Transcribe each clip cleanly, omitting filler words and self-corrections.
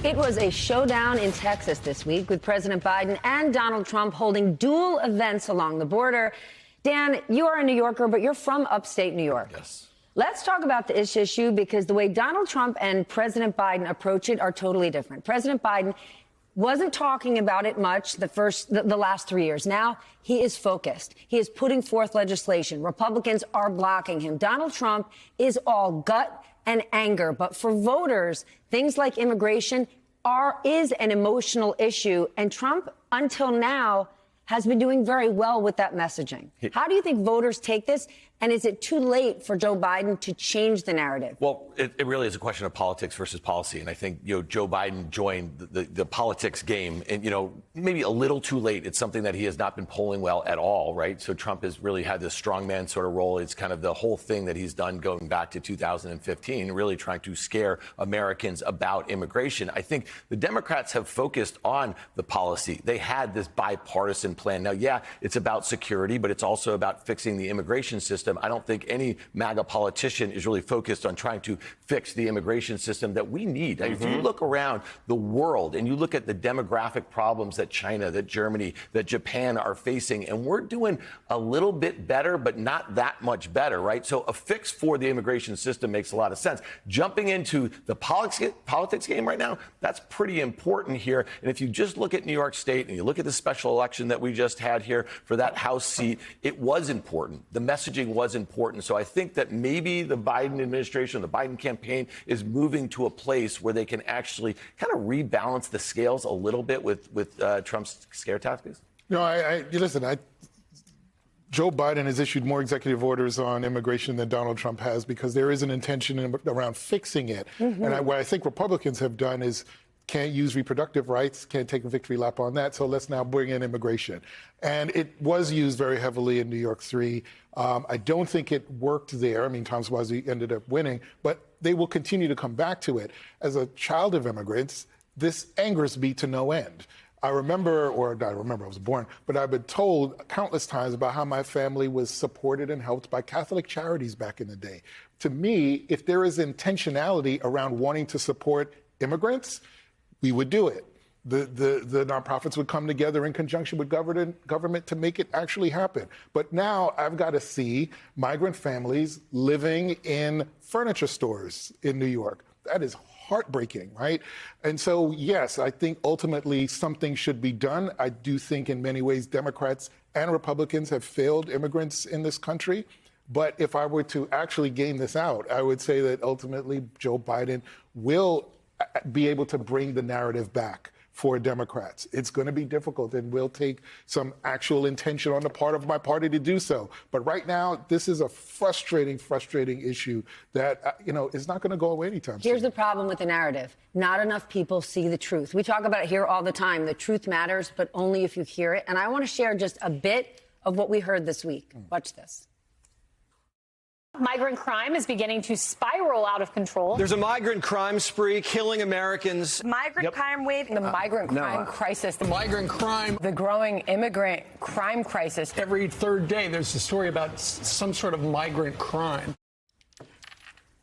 It was a showdown in Texas this week with President Biden and Donald Trump holding dual events along the border. Dan, you are a New Yorker, but you're from upstate New York. Yes. Let's talk about this issue because the way Donald Trump and President Biden approach it are totally different. President Biden wasn't talking about it much the last 3 years. Now he is focused. He is putting forth legislation. Republicans are blocking him. Donald Trump is all gut and anger. But for voters, things like immigration is an emotional issue. And Trump, until now, has been doing very well with that messaging. How do you think voters take this? And is it too late for Joe Biden to change the narrative? Well, it really is a question of politics versus policy. And I think, Joe Biden joined the politics game and, maybe a little too late. It's something that he has not been polling well at all, right? So Trump has really had this strongman sort of role. It's kind of the whole thing that he's done going back to 2015, really trying to scare Americans about immigration. I think the Democrats have focused on the policy. They had this bipartisan plan. Now, yeah, it's about security, but it's also about fixing the immigration system. I don't think any MAGA politician is really focused on trying to fix the immigration system that we need. If you look around the world and you look at the demographic problems that China, that Germany, that Japan are facing, and we're doing a little bit better, but not that much better, right? So a fix for the immigration system makes a lot of sense. Jumping into the politics game right now, that's pretty important here. And if you just look at New York State and you look at the special election that we just had here for that House seat, it was important. The messaging was important. So I think that maybe the Biden administration, the Biden campaign is moving to a place where they can actually kind of rebalance the scales a little bit with Trump's scare tactics. No, listen, Joe Biden has issued more executive orders on immigration than Donald Trump has because there is an intention around fixing it. And what I think Republicans have done is can't use reproductive rights, can't take a victory lap on that, so let's now bring in immigration. And it was used very heavily in New York 3. I don't think it worked there. I mean, Tom Suozzi ended up winning, but they will continue to come back to it. As a child of immigrants, this angers me to no end. I was born, but I've been told countless times about how my family was supported and helped by Catholic charities back in the day. To me, if there is intentionality around wanting to support immigrants, we would do it. The nonprofits would come together in conjunction with government to make it actually happen. But now I've got to see migrant families living in furniture stores in New York. That is heartbreaking, right? And so, yes, I think ultimately something should be done. I do think in many ways Democrats and Republicans have failed immigrants in this country. But if I were to actually game this out, I would say that ultimately Joe Biden will be able to bring the narrative back for Democrats. It's going to be difficult and will take some actual intention on the part of my party to do so. But right now, this is a frustrating issue that, is not going to go away anytime soon. Here's the problem with the narrative. Not enough people see the truth. We talk about it here all the time. The truth matters, but only if you hear it. And I want to share just a bit of what we heard this week. Watch this. Migrant crime is beginning to spiral out of control. There's a migrant crime spree killing Americans. Migrant crime wave. The migrant crime crisis. The migrant crime. The growing immigrant crime crisis. Every third day there's a story about some sort of migrant crime.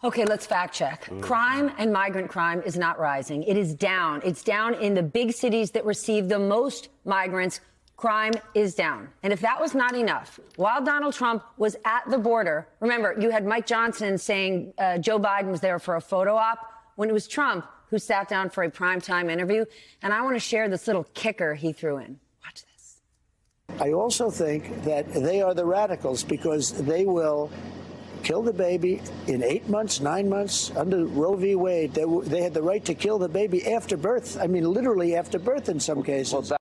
Okay, let's fact check. Crime and migrant crime is not rising. It is down. It's down in the big cities that receive the most migrants. Crime is down. And if that was not enough, while Donald Trump was at the border, remember, you had Mike Johnson saying Joe Biden was there for a photo op when it was Trump who sat down for a primetime interview. And I want to share this little kicker he threw in. Watch this. I also think that they are the radicals because they will kill the baby in 8 months, 9 months. Under Roe v. Wade, they had the right to kill the baby after birth. I mean, literally after birth in some cases.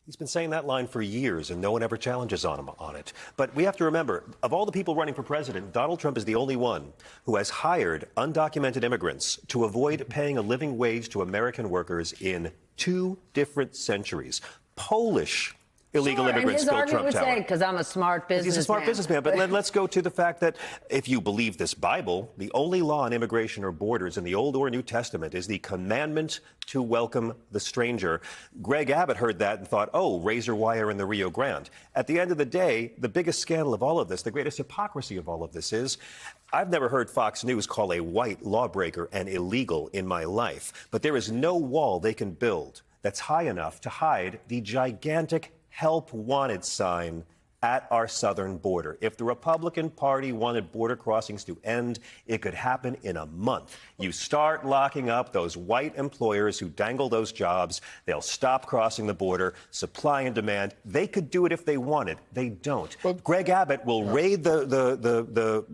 He's been saying that line for years, and no one ever challenges on him on it. But we have to remember, of all the people running for president, Donald Trump is the only one who has hired undocumented immigrants to avoid paying a living wage to American workers in 2 different centuries. Polish illegal immigrants and his built argument Trump would Tower. say, because I'm a smart businessman. He's a smart businessman. But let's go to the fact that if you believe this Bible, the only law on immigration or borders in the Old or New Testament is the commandment to welcome the stranger. Greg Abbott heard that and thought, oh, razor wire in the Rio Grande. At the end of the day, the biggest scandal of all of this, the greatest hypocrisy of all of this is, I've never heard Fox News call a white lawbreaker an illegal in my life, but there is no wall they can build that's high enough to hide the gigantic help wanted sign at our southern border. If the Republican Party wanted border crossings to end, it could happen in a month. You start locking up those white employers who dangle those jobs, they'll stop crossing the border, supply and demand. They could do it if they wanted. They don't. Well, Greg Abbott will raid the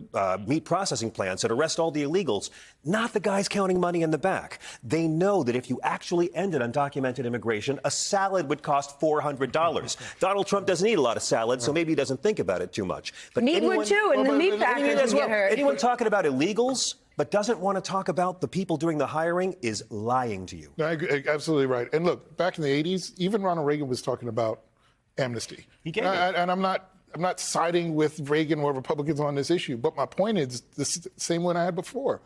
meat processing plants and arrest all the illegals, not the guys counting money in the back. They know that if you actually ended undocumented immigration, a salad would cost $400. Donald Trump doesn't eat a lot of salad, so maybe he doesn't think about it too much. But meat would too, and the meat packers would get hurt. Anyone talking about illegals but doesn't want to talk about the people doing the hiring is lying to you. No, I agree, absolutely right. And look, back in the 80s, even Ronald Reagan was talking about amnesty. He gave it. And I'm not siding with Reagan or Republicans on this issue, but my point is the same one I had before.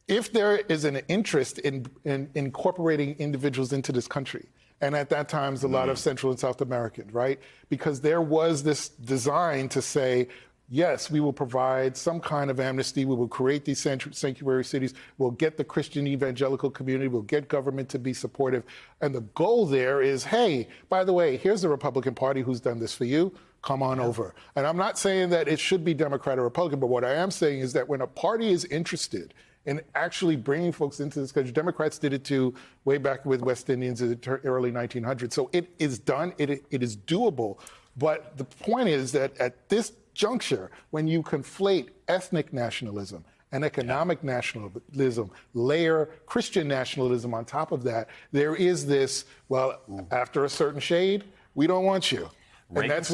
If there is an interest in incorporating individuals into this country, and at that time, a lot of Central and South Americans, right? Because there was this design to say, yes, we will provide some kind of amnesty. We will create these sanctuary cities. We'll get the Christian evangelical community. We'll get government to be supportive. And the goal there is, hey, by the way, here's the Republican Party who's done this for you. Come on over. And I'm not saying that it should be Democrat or Republican, but what I am saying is that when a party is interested in actually bringing folks into this country. Democrats did it too, way back with West Indians in the early 1900s. So it is done. It is doable. But the point is that at this juncture, when you conflate ethnic nationalism and economic nationalism, layer Christian nationalism on top of that, there is this, well, after a certain shade, we don't want you. And that's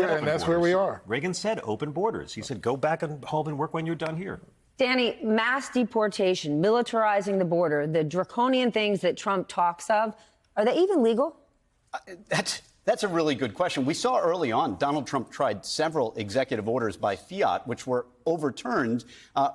where we are. Reagan said open borders. He said, go back home and work when you're done here. Danny, mass deportation, militarizing the border, the draconian things that Trump talks of, are they even legal? That's a really good question. We saw early on Donald Trump tried several executive orders by fiat, which were overturned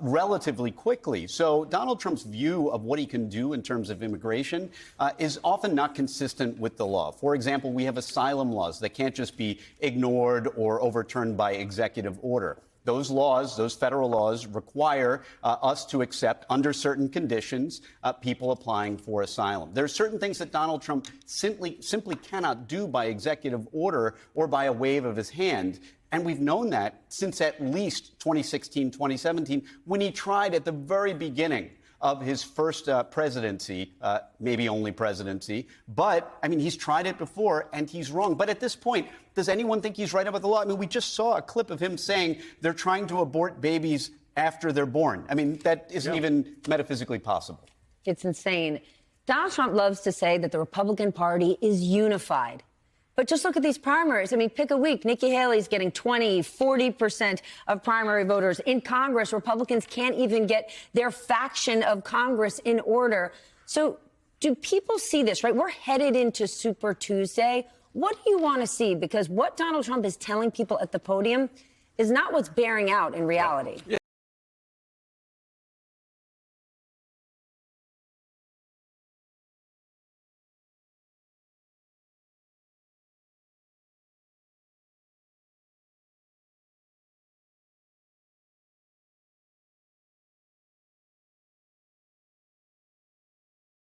relatively quickly. So Donald Trump's view of what he can do in terms of immigration is often not consistent with the law. For example, we have asylum laws that can't just be ignored or overturned by executive order. Those laws, those federal laws, require us to accept, under certain conditions, people applying for asylum. There are certain things that Donald Trump simply cannot do by executive order or by a wave of his hand. And we've known that since at least 2016, 2017, when he tried at the very beginning of his first presidency, maybe only presidency. But, I mean, he's tried it before, and he's wrong. But at this point, does anyone think he's right about the law? I mean, we just saw a clip of him saying they're trying to abort babies after they're born. I mean, that isn't even metaphysically possible. It's insane. Donald Trump loves to say that the Republican Party is unified. But just look at these primaries. I mean, pick a week. Nikki Haley's getting 20, 40% of primary voters. In Congress, Republicans can't even get their faction of Congress in order. So do people see this, right? We're headed into Super Tuesday. What do you want to see? Because what Donald Trump is telling people at the podium is not what's bearing out in reality.